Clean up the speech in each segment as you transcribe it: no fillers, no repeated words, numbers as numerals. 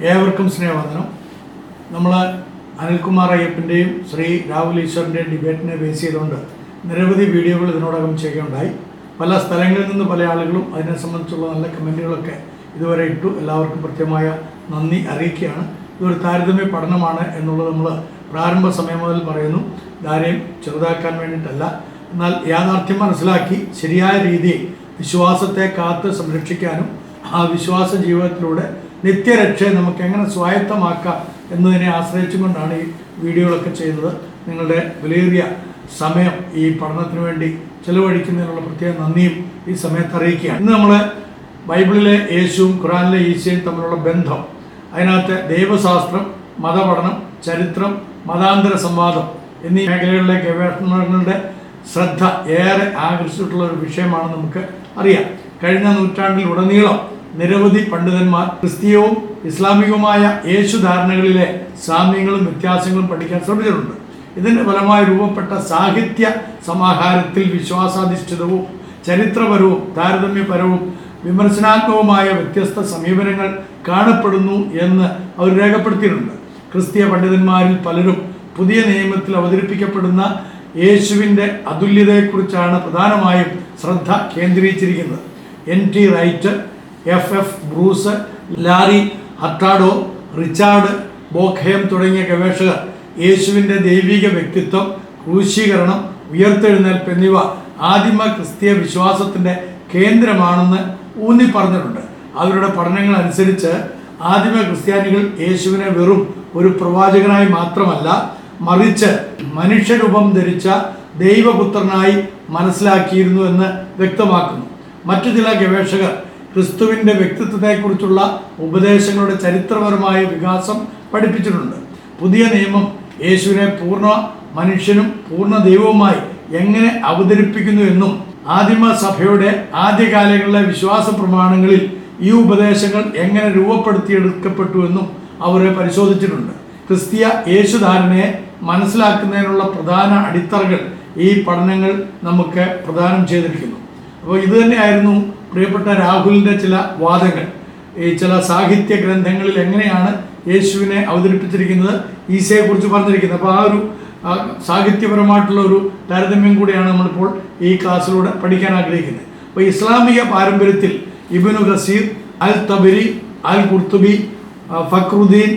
ഏവർക്കും സ്നേഹവന്ദനം. നമ്മൾ അനിൽകുമാർ അയ്യപ്പൻ്റെയും ശ്രീ രാഹുൽ ഈശ്വറിൻ്റെയും ഡിബേറ്റിനെ ബേസ് ചെയ്തുകൊണ്ട് നിരവധി വീഡിയോകൾ ഇതിനോടകം ചെയ്യുകയുണ്ടായി. പല സ്ഥലങ്ങളിൽ നിന്ന് പല ആളുകളും അതിനെ സംബന്ധിച്ചുള്ള നല്ല കമൻറ്റുകളൊക്കെ ഇതുവരെ ഇട്ടു. എല്ലാവർക്കും കൃത്യമായ നന്ദി അറിയിക്കുകയാണ്. ഇതൊരു താരതമ്യ പഠനമാണ് എന്നുള്ളത് നമ്മൾ പ്രാരംഭ സമയം മുതൽ പറയുന്നു. ഇതാരെയും ചെറുതാക്കാൻ വേണ്ടിയിട്ടല്ല, എന്നാൽ യാഥാർത്ഥ്യം മനസ്സിലാക്കി ശരിയായ രീതിയിൽ വിശ്വാസത്തെ കാത്ത് സംരക്ഷിക്കാനും ആ വിശ്വാസ ജീവിതത്തിലൂടെ നിത്യരക്ഷയെ നമുക്ക് എങ്ങനെ സ്വായത്തമാക്കാം എന്നതിനെ ആശ്രയിച്ചുകൊണ്ടാണ് ഈ വീഡിയോകളൊക്കെ ചെയ്യുന്നത്. നിങ്ങളുടെ വിലയേറിയ സമയം ഈ പഠനത്തിന് വേണ്ടി ചെലവഴിക്കുന്നതിനുള്ള പ്രത്യേക നന്ദിയും ഈ സമയത്ത് അറിയിക്കുകയാണ്. ഇന്ന് നമ്മൾ ബൈബിളിലെ യേശുവും ഖുറാനിലെ ഈശോയും തമ്മിലുള്ള ബന്ധം, അതിനകത്ത് ദൈവശാസ്ത്രം, മതപഠനം, ചരിത്രം, മതാന്തര സംവാദം എന്നീ മേഖലകളിലെ ഗവേഷണങ്ങളുടെ ശ്രദ്ധ ഏറെ ആകർഷിച്ചിട്ടുള്ള ഒരു വിഷയമാണ് നമുക്ക് അറിയാം. കഴിഞ്ഞ നൂറ്റാണ്ടിലുടനീളം നിരവധി പണ്ഡിതന്മാർ ക്രിസ്തീയവും ഇസ്ലാമികവുമായ യേശു ധാരണകളിലെ സാമ്യങ്ങളും വ്യത്യാസങ്ങളും പഠിക്കാൻ ശ്രമിച്ചിട്ടുണ്ട്. ഇതിൻ്റെ ഫലമായി രൂപപ്പെട്ട സാഹിത്യ സമാഹാരത്തിൽ വിശ്വാസാധിഷ്ഠിതവും ചരിത്രപരവും താരതമ്യപരവും വിമർശനാത്മകവുമായ വ്യത്യസ്ത സമീപനങ്ങൾ കാണപ്പെടുന്നു എന്ന് അവർ രേഖപ്പെടുത്തിയിട്ടുണ്ട്. ക്രിസ്തീയ പണ്ഡിതന്മാരിൽ പലരും പുതിയ നിയമത്തിൽ അവതരിപ്പിക്കപ്പെടുന്ന യേശുവിൻ്റെ അതുല്യതയെക്കുറിച്ചാണ് പ്രധാനമായും ശ്രദ്ധ കേന്ദ്രീകരിച്ചിരിക്കുന്നത്. NT Wright, FF Bruce, Larry Hurtado, Richard Bauckham തുടങ്ങിയ ഗവേഷകർ യേശുവിൻ്റെ ദൈവിക വ്യക്തിത്വം, ക്രൂശീകരണം, ഉയർത്തെഴുന്നേൽപ്പ് എന്നിവ ആദിമ ക്രിസ്തീയ വിശ്വാസത്തിൻ്റെ കേന്ദ്രമാണെന്ന് ഊന്നി പറഞ്ഞിട്ടുണ്ട്. അവരുടെ പഠനങ്ങൾ അനുസരിച്ച് ആദിമ ക്രിസ്ത്യാനികൾ യേശുവിനെ വെറും ഒരു പ്രവാചകനായി മാത്രമല്ല, മറിച്ച് മനുഷ്യരൂപം ധരിച്ച ദൈവപുത്രനായി മനസ്സിലാക്കിയിരുന്നു എന്ന് വ്യക്തമാക്കുന്നു. മറ്റു ചില ഗവേഷകർ ക്രിസ്തുവിൻ്റെ വ്യക്തിത്വത്തെക്കുറിച്ചുള്ള ഉപദേശങ്ങളുടെ ചരിത്രപരമായ വികാസം പഠിപ്പിച്ചിട്ടുണ്ട്. പുതിയ നിയമം യേശുവിനെ പൂർണ്ണ മനുഷ്യനും പൂർണ്ണ ദൈവവുമായി എങ്ങനെ അവതരിപ്പിക്കുന്നു എന്നും ആദിമ സഭയുടെ ആദ്യകാലങ്ങളിലെ വിശ്വാസ പ്രമാണങ്ങളിൽ ഈ ഉപദേശങ്ങൾ എങ്ങനെ രൂപപ്പെടുത്തിയെടുക്കപ്പെട്ടു എന്നും അവർ പരിശോധിച്ചിട്ടുണ്ട്. ക്രിസ്തീയ യേശുധാരണയെ മനസ്സിലാക്കുന്നതിനുള്ള പ്രധാന അടിത്തറകൾ ഈ പഠനങ്ങൾ നമുക്ക് പ്രദാനം ചെയ്തിരിക്കുന്നു. അപ്പോൾ ഇത് തന്നെയായിരുന്നു പ്രിയപ്പെട്ട രാഹുലിൻ്റെ ചില വാദങ്ങൾ. ഈ ചില സാഹിത്യ ഗ്രന്ഥങ്ങളിൽ എങ്ങനെയാണ് യേശുവിനെ അവതരിപ്പിച്ചിരിക്കുന്നത്, ഈശോയെക്കുറിച്ച് പറഞ്ഞിരിക്കുന്നത്. അപ്പോൾ ആ ഒരു സാഹിത്യപരമായിട്ടുള്ള ഒരു താരതമ്യം കൂടിയാണ് നമ്മളിപ്പോൾ ഈ ക്ലാസ്സിലൂടെ പഠിക്കാൻ ആഗ്രഹിക്കുന്നത്. അപ്പോൾ ഇസ്ലാമിക പാരമ്പര്യത്തിൽ ഇബ്നു കസീർ, അൽ തബരി, അൽ ഖുർത്തുബി, ഫക്രുദ്ദീൻ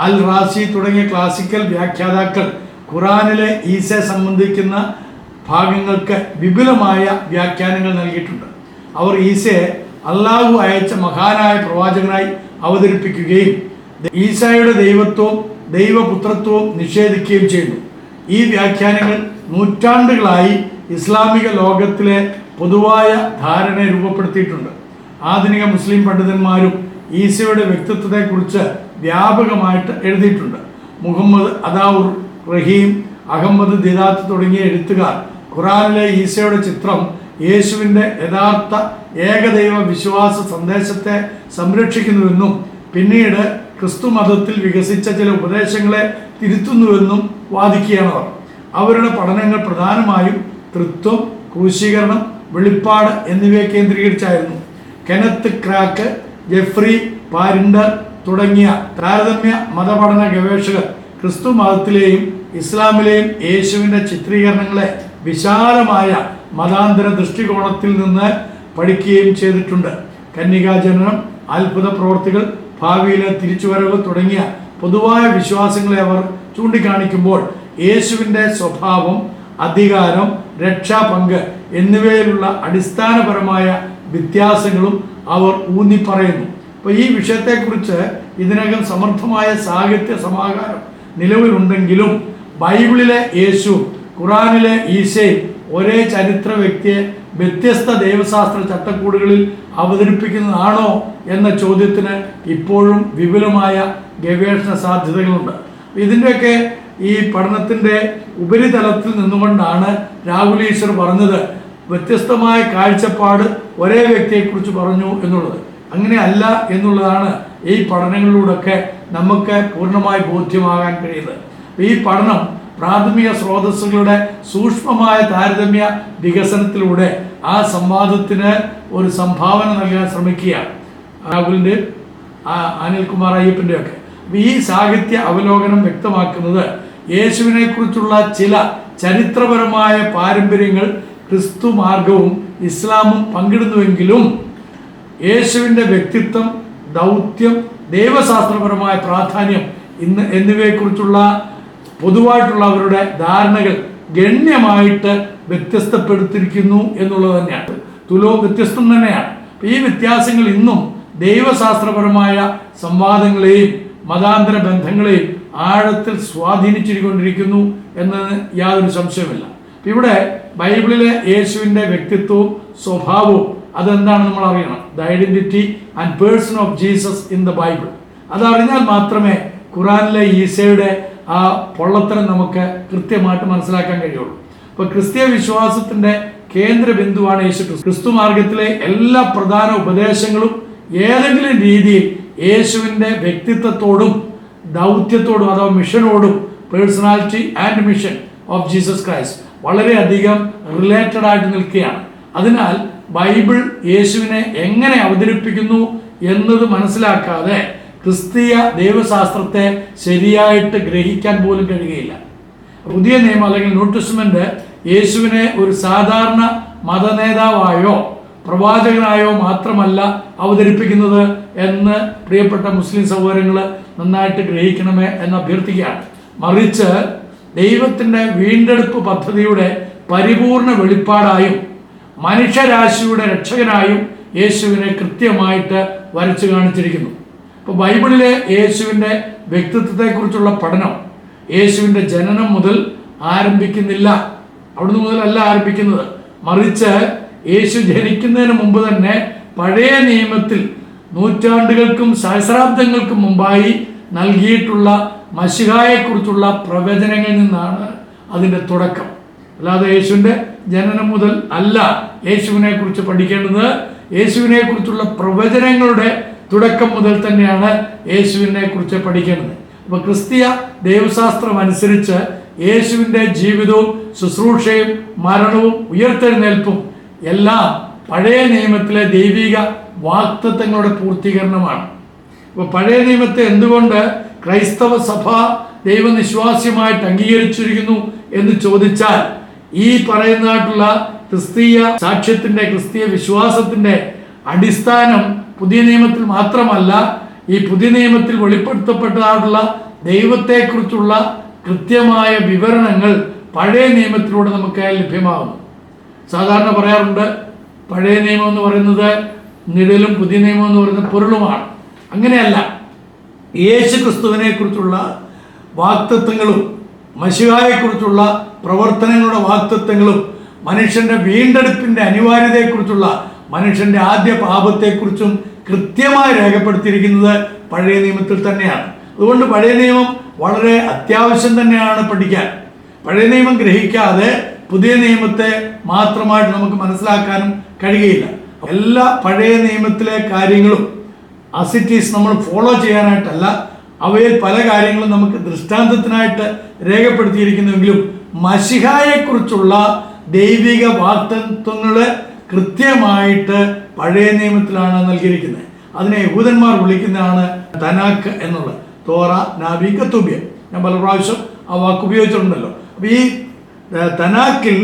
അൽ റാസി തുടങ്ങിയ ക്ലാസിക്കൽ വ്യാഖ്യാതാക്കൾ ഖുറാനിലെ ഈശയെ സംബന്ധിക്കുന്ന ഭാഗങ്ങൾക്ക് വിപുലമായ വ്യാഖ്യാനങ്ങൾ നൽകിയിട്ടുണ്ട്. അവർ ഈശയെ അള്ളാഹു അയച്ച മഹാനായ പ്രവാചകനായി അവതരിപ്പിക്കുകയും ഈശായുടെ ദൈവത്വവും ദൈവപുത്രത്വവും നിഷേധിക്കുകയും ചെയ്യുന്നു. ഈ വ്യാഖ്യാനങ്ങൾ നൂറ്റാണ്ടുകളായി ഇസ്ലാമിക ലോകത്തിലെ പൊതുവായ ധാരണയെ രൂപപ്പെടുത്തിയിട്ടുണ്ട്. ആധുനിക മുസ്ലിം പണ്ഡിതന്മാരും ഈശയുടെ വ്യക്തിത്വത്തെക്കുറിച്ച് വ്യാപകമായിട്ട് എഴുതിയിട്ടുണ്ട്. മുഹമ്മദ് അദാവുർ റഹീം, അഹമ്മദ് ദിദാത്ത് തുടങ്ങിയ എഴുത്തുകാർ ഖുറാനിലെ ഈശയുടെ ചിത്രം യേശുവിൻ്റെ യഥാർത്ഥ ഏകദൈവ വിശ്വാസ സന്ദേശത്തെ സംരക്ഷിക്കുന്നുവെന്നും പിന്നീട് ക്രിസ്തു മതത്തിൽ വികസിച്ച ചില ഉപദേശങ്ങളെ തിരുത്തുന്നുവെന്നും വാദിക്കുകയാണ് അവരുടെ പഠനങ്ങൾ പ്രധാനമായും തൃത്വം, ക്രൂശീകരണം, വെളിപ്പാട് എന്നിവയെ കേന്ദ്രീകരിച്ചായിരുന്നു. കെനത്ത് ക്രാക്ക്, ജെഫ്രി പാരിൻഡർ തുടങ്ങിയ താരതമ്യ മതപഠന ഗവേഷകർ ക്രിസ്തു മതത്തിലെയും ഇസ്ലാമിലെയും യേശുവിൻ്റെ ചിത്രീകരണങ്ങളെ വിശാലമായ മതാന്തര ദൃഷ്ടികോണത്തിൽ നിന്ന് പഠിക്കുകയും ചെയ്തിട്ടുണ്ട്. കന്യകാജനനം, അത്ഭുത പ്രവർത്തികൾ, ഭാവിയിലെ തിരിച്ചുവരവ് തുടങ്ങിയ പൊതുവായ വിശ്വാസങ്ങളെ അവർ ചൂണ്ടിക്കാണിക്കുമ്പോൾ യേശുവിൻ്റെ സ്വഭാവം, അധികാരം, രക്ഷാപങ്ക് എന്നിവയിലുള്ള അടിസ്ഥാനപരമായ വ്യത്യാസങ്ങളും അവർ ഊന്നി പറയുന്നു. അപ്പോൾ ഈ വിഷയത്തെക്കുറിച്ച് ഇതിനകം സമർത്ഥമായ സാഹിത്യ സമാഹാരം നിലവിലുണ്ടെങ്കിലും ബൈബിളിലെ യേശുവും ഖുറാനിലെ ഈശയും ഒരേ ചരിത്ര വ്യക്തിയെ വ്യത്യസ്ത ദൈവശാസ്ത്ര ചട്ടക്കൂടുകളിൽ അവതരിപ്പിക്കുന്നതാണോ എന്ന ചോദ്യത്തിന് ഇപ്പോഴും വിപുലമായ ഗവേഷണ സാധ്യതകളുണ്ട്. ഇതിൻ്റെയൊക്കെ ഈ പഠനത്തിൻ്റെ ഉപരിതലത്തിൽ നിന്നുകൊണ്ടാണ് രാഹുൽ ഈശ്വർ പറഞ്ഞത് വ്യത്യസ്തമായ കാഴ്ചപ്പാട് ഒരേ വ്യക്തിയെക്കുറിച്ച് പറഞ്ഞു എന്നുള്ളത്. അങ്ങനെയല്ല എന്നുള്ളതാണ് ഈ പഠനങ്ങളിലൂടെയൊക്കെ നമുക്ക് പൂർണ്ണമായി ബോധ്യമാകാൻ കഴിയുന്നത്. ഈ പഠനം പ്രാഥമിക സ്രോതസ്സുകളുടെ സൂക്ഷ്മമായ താരതമ്യ വികസനത്തിലൂടെ ആ സംവാദത്തിന് ഒരു സംഭാവന നൽകാൻ ശ്രമിക്കുകയാണ്. രാഹുലിൻ്റെ അനിൽകുമാർ അയ്യപ്പൻ്റെ ഒക്കെ. ഈ സാഹിത്യ അവലോകനം വ്യക്തമാക്കുന്നത് യേശുവിനെ കുറിച്ചുള്ള ചില ചരിത്രപരമായ പാരമ്പര്യങ്ങൾ ക്രിസ്തു മാർഗവും ഇസ്ലാമും പങ്കിടുന്നുവെങ്കിലും യേശുവിൻ്റെ വ്യക്തിത്വം, ദൗത്യം, ദൈവശാസ്ത്രപരമായ പ്രാധാന്യം എന്നിവയെക്കുറിച്ചുള്ള പൊതുവായിട്ടുള്ള അവരുടെ ധാരണകൾ ഗണ്യമായിട്ട് വ്യത്യസ്തപ്പെടുത്തിയിരിക്കുന്നു എന്നുള്ളത് തന്നെയാണ്. വ്യത്യസ്തം തന്നെയാണ്. ഈ വ്യത്യാസങ്ങൾ ഇന്നും ദൈവശാസ്ത്രപരമായ സംവാദങ്ങളെയും മതാന്തര ബന്ധങ്ങളെയും ആഴത്തിൽ സ്വാധീനിച്ചിരിക്കൊണ്ടിരിക്കുന്നു എന്നതിന് യാതൊരു സംശയമില്ല. ഇവിടെ ബൈബിളിലെ യേശുവിൻ്റെ വ്യക്തിത്വവും സ്വഭാവവും അതെന്താണ് നമ്മൾ അറിയണം. The identity and person of Jesus in the Bible. അതറിഞ്ഞാൽ മാത്രമേ ഖുറാനിലെ ഈശോയുടെ ആ പൊള്ളത്തരം നമുക്ക് കൃത്യമായിട്ട് മനസ്സിലാക്കാൻ കഴിയുള്ളൂ. അപ്പോൾ ക്രിസ്തീയ വിശ്വാസത്തിൻ്റെ കേന്ദ്ര ബിന്ദുവാണ് യേശു ക്രിസ്തു. ക്രിസ്തു മാർഗത്തിലെ എല്ലാ പ്രധാന ഉപദേശങ്ങളും ഏതെങ്കിലും രീതിയിൽ യേശുവിൻ്റെ വ്യക്തിത്വത്തോടും ദൗത്യത്തോടും അഥവാ മിഷനോടും, personality and mission of Jesus Christ വളരെയധികം റിലേറ്റഡ് ആയിട്ട് നിൽക്കുകയാണ്. അതിനാൽ ബൈബിൾ യേശുവിനെ എങ്ങനെ അവതരിപ്പിക്കുന്നു എന്നത് മനസ്സിലാക്കാതെ ക്രിസ്തീയ ദൈവശാസ്ത്രത്തെ ശരിയായിട്ട് ഗ്രഹിക്കാൻ പോലും കഴിയുകയില്ല. പുതിയ നിയമം അല്ലെങ്കിൽ ന്യൂ ടെസ്റ്റ്മെന്റ് യേശുവിനെ ഒരു സാധാരണ മതനേതാവായോ പ്രവാചകനായോ മാത്രമല്ല അവതരിപ്പിക്കുന്നത് എന്ന് പ്രിയപ്പെട്ട മുസ്ലിം സഹോദരങ്ങൾ നന്നായിട്ട് ഗ്രഹിക്കണമേ എന്ന് അഭ്യർത്ഥിക്കുകയാണ്. മറിച്ച് ദൈവത്തിൻ്റെ വീണ്ടെടുപ്പ് പദ്ധതിയുടെ പരിപൂർണ വെളിപ്പാടായും മനുഷ്യരാശിയുടെ രക്ഷകനായും യേശുവിനെ കൃത്യമായിട്ട് വരച്ചു കാണിച്ചിരിക്കുന്നു. ഇപ്പോൾ ബൈബിളിലെ യേശുവിൻ്റെ വ്യക്തിത്വത്തെക്കുറിച്ചുള്ള പഠനം യേശുവിൻ്റെ ജനനം മുതൽ ആരംഭിക്കുന്നില്ല, അവിടുന്ന് മുതലല്ല ആരംഭിക്കുന്നത്. മറിച്ച് യേശു ജനിക്കുന്നതിന് മുമ്പ് തന്നെ പഴയ നിയമത്തിൽ നൂറ്റാണ്ടുകൾക്കും സഹസ്രാബ്ദങ്ങൾക്കും മുമ്പായി നൽകിയിട്ടുള്ള മശിഹായെക്കുറിച്ചുള്ള പ്രവചനങ്ങളിൽ നിന്നാണ് അതിൻ്റെ തുടക്കം. അല്ലാതെ യേശുവിൻ്റെ ജനനം മുതൽ അല്ല യേശുവിനെ കുറിച്ച് പഠിക്കേണ്ടത്. യേശുവിനെ കുറിച്ചുള്ള പ്രവചനങ്ങളുടെ തുടക്കം മുതൽ തന്നെയാണ് യേശുവിനെ കുറിച്ച് പഠിക്കേണ്ടത്. അപ്പോൾ ക്രിസ്തീയ ദൈവശാസ്ത്രം അനുസരിച്ച് യേശുവിൻ്റെ ജീവിതവും ശുശ്രൂഷയും മരണവും ഉയർത്തെഴുന്നേൽപ്പും എല്ലാം പഴയ നിയമത്തിലെ ദൈവിക വാഗ്ദത്തങ്ങളുടെ പൂർത്തീകരണമാണ്. അപ്പോൾ പഴയ നിയമത്തെ എന്തുകൊണ്ട് ക്രൈസ്തവ സഭ ദൈവനിശ്വാസ്യമായിട്ട് അംഗീകരിച്ചിരിക്കുന്നു എന്ന് ചോദിച്ചാൽ, ഈ പറയുന്നതായിട്ടുള്ള ക്രിസ്തീയ സാക്ഷ്യത്തിൻ്റെ, ക്രിസ്തീയ വിശ്വാസത്തിൻ്റെ അടിസ്ഥാനം പുതിയ നിയമത്തിൽ മാത്രമല്ല, ഈ പുതിയ നിയമത്തിൽ വെളിപ്പെടുത്തപ്പെട്ടതായിട്ടുള്ള ദൈവത്തെക്കുറിച്ചുള്ള കൃത്യമായ വിവരണങ്ങൾ പഴയ നിയമത്തിലൂടെ നമുക്ക് ലഭ്യമാകുന്നു. സാധാരണ പറയാറുണ്ട് പഴയ നിയമം എന്ന് പറയുന്നത് നിഴലും പുതിയ നിയമം എന്ന് പറയുന്നത് പൊരുളുമാണ്. അങ്ങനെയല്ല. യേശു ക്രിസ്തുവിനെ കുറിച്ചുള്ള വാഗ്ദത്തങ്ങളും മശിഹായെക്കുറിച്ചുള്ള പ്രവർത്തനങ്ങളുടെ വാഗ്ദത്തങ്ങളും മനുഷ്യന്റെ വീണ്ടെടുപ്പിന്റെ അനിവാര്യതയെക്കുറിച്ചുള്ള മനുഷ്യന്റെ ആദ്യ പാപത്തെക്കുറിച്ചും കൃത്യമായി രേഖപ്പെടുത്തിയിരിക്കുന്നത് പഴയ നിയമത്തിൽ തന്നെയാണ്. അതുകൊണ്ട് പഴയ നിയമം വളരെ അത്യാവശ്യം തന്നെയാണ് പഠിക്കാൻ. പഴയ നിയമം ഗ്രഹിക്കാതെ പുതിയ നിയമത്തെ മാത്രമായിട്ട് നമുക്ക് മനസ്സിലാക്കാനും കഴിയുകയില്ല. എല്ലാ പഴയ നിയമത്തിലെ കാര്യങ്ങളും അസിറ്റീസ് നമ്മൾ ഫോളോ ചെയ്യാനായിട്ടല്ല, അവയിൽ പല കാര്യങ്ങളും നമുക്ക് ദൃഷ്ടാന്തത്തിനായിട്ട് രേഖപ്പെടുത്തിയിരിക്കുന്നുവെങ്കിലും മശിഹായെക്കുറിച്ചുള്ള ദൈവിക വാഗ്ദത്തങ്ങൾ കൃത്യമായിട്ട് പഴയ നിയമത്തിലാണ് നൽകിയിരിക്കുന്നത്. അതിനെ യഹൂദന്മാർ വിളിക്കുന്നതാണ് തനാക്ക് എന്നുള്ളത്. തോറ, നാബി, കത്തൂബിയ. ഞാൻ പല പ്രാവശ്യം ആ വാക്ക് ഉപയോഗിച്ചിട്ടുണ്ടല്ലോ. അപ്പോൾ ഈ തനാക്കിൽ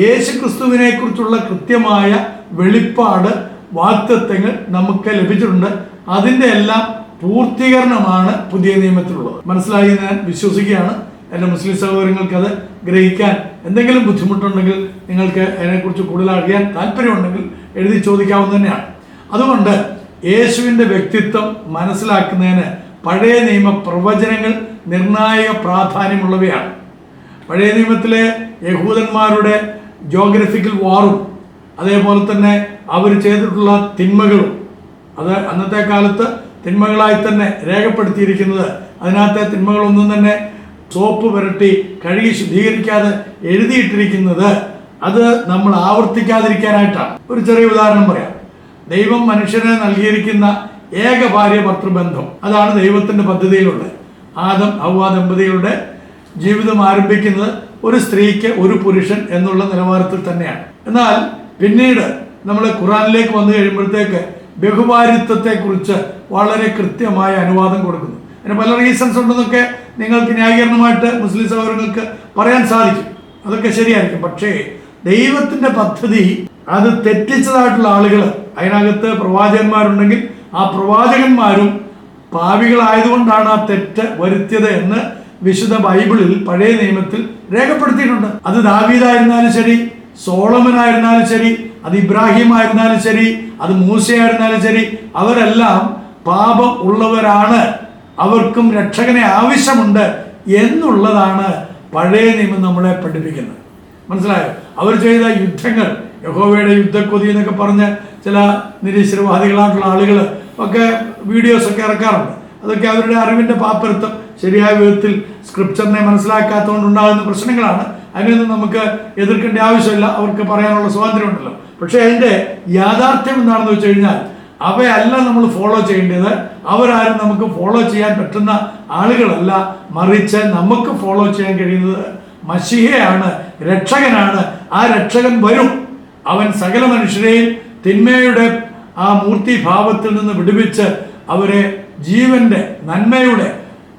യേശു ക്രിസ്തുവിനെ കുറിച്ചുള്ള കൃത്യമായ വെളിപ്പാട്, വാഗ്ദത്തങ്ങൾ നമുക്ക് ലഭിച്ചിട്ടുണ്ട്. അതിൻ്റെ എല്ലാം പൂർത്തീകരണമാണ് പുതിയ നിയമത്തിലുള്ളത്. മനസ്സിലായി ഞാൻ വിശ്വസിക്കുകയാണ്. എൻ്റെ മുസ്ലിം സഹോദരങ്ങൾക്ക് അത് ഗ്രഹിക്കാൻ എന്തെങ്കിലും ബുദ്ധിമുട്ടുണ്ടെങ്കിൽ, നിങ്ങൾക്ക് അതിനെക്കുറിച്ച് കൂടുതൽ അറിയാൻ താല്പര്യമുണ്ടെങ്കിൽ എഴുതി ചോദിക്കാവുന്ന തന്നെയാണ്. അതുകൊണ്ട് യേശുവിൻ്റെ വ്യക്തിത്വം മനസ്സിലാക്കുന്നതിന് പഴയ നിയമ പ്രവചനങ്ങൾ നിർണായക പ്രാധാന്യമുള്ളവയാണ്. പഴയ നിയമത്തിലെ യഹൂദന്മാരുടെ ജോഗ്രഫിക്കൽ വാറും അതേപോലെ തന്നെ അവർ ചെയ്തിട്ടുള്ള തിന്മകളും, അത് അന്നത്തെ കാലത്ത് തിന്മകളായി തന്നെ രേഖപ്പെടുത്തിയിരിക്കുന്നത്. അതിനകത്തെ തിന്മകളൊന്നും തന്നെ സോപ്പ് പുരട്ടി കഴുകി ശുദ്ധീകരിക്കാതെ എഴുതിയിട്ടിരിക്കുന്നത് അത് നമ്മൾ ആവർത്തിക്കാതിരിക്കാനായിട്ടാണ്. ഒരു ചെറിയ ഉദാഹരണം പറയാം. ദൈവം മനുഷ്യന് നൽകിയിരിക്കുന്ന ഏക ഭാര്യ ഭർത്തൃബന്ധം, അതാണ് ദൈവത്തിൻ്റെ പദ്ധതിയിലുള്ളത്. ആദം ഹവ്വ ദമ്പതികളുടെ ജീവിതം ആരംഭിക്കുന്നത് ഒരു സ്ത്രീക്ക് ഒരു പുരുഷൻ എന്നുള്ള നിലവാരത്തിൽ തന്നെയാണ്. എന്നാൽ പിന്നീട് നമ്മൾ ഖുറാനിലേക്ക് വന്നു കഴിയുമ്പോഴത്തേക്ക് ബഹുഭാരിത്വത്തെക്കുറിച്ച് വളരെ കൃത്യമായ അനുവാദം കൊടുക്കുന്നു. അതിന് പല റീസൺസ് ഉണ്ടെന്നൊക്കെ നിങ്ങൾക്ക് ന്യായീകരണമായിട്ട് മുസ്ലിം സഹോദരങ്ങൾക്ക് പറയാൻ സാധിക്കും, അതൊക്കെ ശരിയായിരിക്കും. പക്ഷേ ദൈവത്തിൻ്റെ പദ്ധതി അത് തെറ്റിച്ചതായിട്ടുള്ള ആളുകൾ, അതിനകത്ത് പ്രവാചകന്മാരുണ്ടെങ്കിൽ ആ പ്രവാചകന്മാരും പാപികളായതുകൊണ്ടാണ് ആ തെറ്റ് വരുത്തിയത് എന്ന് വിശുദ്ധ ബൈബിളിൽ പഴയ നിയമത്തിൽ രേഖപ്പെടുത്തിയിട്ടുണ്ട്. അത് ദാവീദായിരുന്നാലും ശരി, സോളമനായിരുന്നാലും ശരി, അത് ഇബ്രാഹിം ആയിരുന്നാലും ശരി, അത് മൂസയായിരുന്നാലും ശരി, അവരെല്ലാം പാപം ഉള്ളവരാണ്, അവർക്കും രക്ഷകനെ ആവശ്യമുണ്ട് എന്നുള്ളതാണ് പഴയ നിയമം നമ്മളെ പഠിപ്പിക്കുന്നത്. മനസ്സിലായോ? അവർ ചെയ്ത യുദ്ധങ്ങൾ, യഹോവയുടെ യുദ്ധക്കൊതി എന്നൊക്കെ പറഞ്ഞ് ചില നിരീശ്വരവാദികളായിട്ടുള്ള ആളുകൾ ഒക്കെ വീഡിയോസൊക്കെ ഇറക്കാറുണ്ട്. അതൊക്കെ അവരുടെ അറിവിൻ്റെ പാപ്പരത്വം, ശരിയായ വിധത്തിൽ സ്ക്രിപ്ചറിനെ മനസ്സിലാക്കാത്തതുകൊണ്ടുണ്ടാകുന്ന പ്രശ്നങ്ങളാണ്. അതിനൊന്നും നമുക്ക് എതിർക്കേണ്ട ആവശ്യമില്ല, അവർക്ക് പറയാനുള്ള സ്വാതന്ത്ര്യമുണ്ടല്ലോ. പക്ഷേ അതിൻ്റെ യാഥാർത്ഥ്യം എന്താണെന്ന് വെച്ച് കഴിഞ്ഞാൽ അവയല്ല നമ്മൾ ഫോളോ ചെയ്യേണ്ടത്. അവരാരും നമുക്ക് ഫോളോ ചെയ്യാൻ പറ്റുന്ന ആളുകളല്ല, മറിച്ച് നമുക്ക് ഫോളോ ചെയ്യാൻ കഴിയുന്നത് മശീഹയാണ്, രക്ഷകനാണ്. ആ രക്ഷകൻ വരും. അവൻ സകല മനുഷ്യരെയും തിന്മയുടെ ആ മൂർത്തിഭാവത്തിൽ നിന്ന് വിടുവിച്ച് അവരെ ജീവന്റെ നന്മയുടെ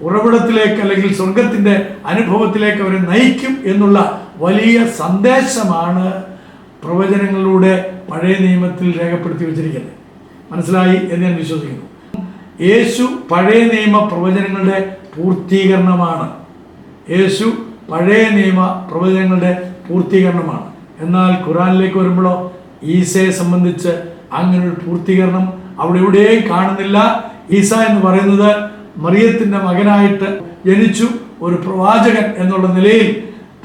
ഉറവിടത്തിലേക്ക് അല്ലെങ്കിൽ സ്വർഗത്തിൻ്റെ അനുഭവത്തിലേക്ക് അവരെ നയിക്കും എന്നുള്ള വലിയ സന്ദേശമാണ് പ്രവചനങ്ങളിലൂടെ പഴയ നിയമത്തിൽ രേഖപ്പെടുത്തി വച്ചിരിക്കുന്നത്. മനസ്സിലായി എന്ന് ഞാൻ വിശ്വസിക്കുന്നു. യേശു പഴയ നിയമ പ്രവചനങ്ങളുടെ പൂർത്തീകരണമാണ്. യേശു പഴയ നിയമ പ്രവചനങ്ങളുടെ പൂർത്തീകരണമാണ്. എന്നാൽ ഖുറാനിലേക്ക് വരുമ്പോഴോ ഈസയെ സംബന്ധിച്ച് അങ്ങനെ ഒരു പൂർത്തീകരണം അവിടെ എവിടെയും കാണുന്നില്ല. ഈസ എന്ന് പറയുന്നത് മറിയത്തിൻ്റെ മകനായിട്ട് ജനിച്ചു, ഒരു പ്രവാചകൻ എന്നുള്ള നിലയിൽ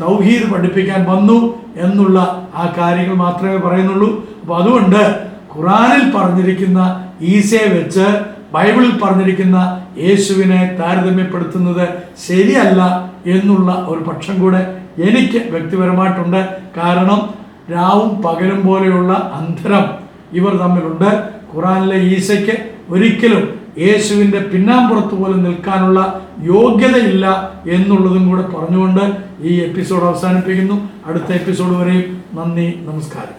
തൗഹീദ് പഠിപ്പിക്കാൻ വന്നു എന്നുള്ള ആ കാര്യങ്ങൾ മാത്രമേ പറയുന്നുള്ളൂ. അപ്പോൾ അതുകൊണ്ട് ഖുറാനിൽ പറഞ്ഞിരിക്കുന്ന ഈസയെ വെച്ച് ബൈബിളിൽ പറഞ്ഞിരിക്കുന്ന യേശുവിനെ താരതമ്യപ്പെടുത്തുന്നത് ശരിയല്ല എന്നുള്ള ഒരു പക്ഷം കൂടെ എനിക്ക് വ്യക്തിപരമായിട്ടുണ്ട്. കാരണം രാവും പകലും പോലെയുള്ള അന്തരം ഇവർ തമ്മിലുണ്ട്. ഖുറാനിലെ ഈസയ്ക്ക് ഒരിക്കലും യേശുവിൻ്റെ പിന്നാമ്പുറത്ത് പോലും നിൽക്കാനുള്ള യോഗ്യതയില്ല എന്നുള്ളതും കൂടെ പറഞ്ഞുകൊണ്ട് ഈ എപ്പിസോഡ് അവസാനിപ്പിക്കുന്നു. അടുത്ത എപ്പിസോഡ് വരെയും നന്ദി, നമസ്കാരം.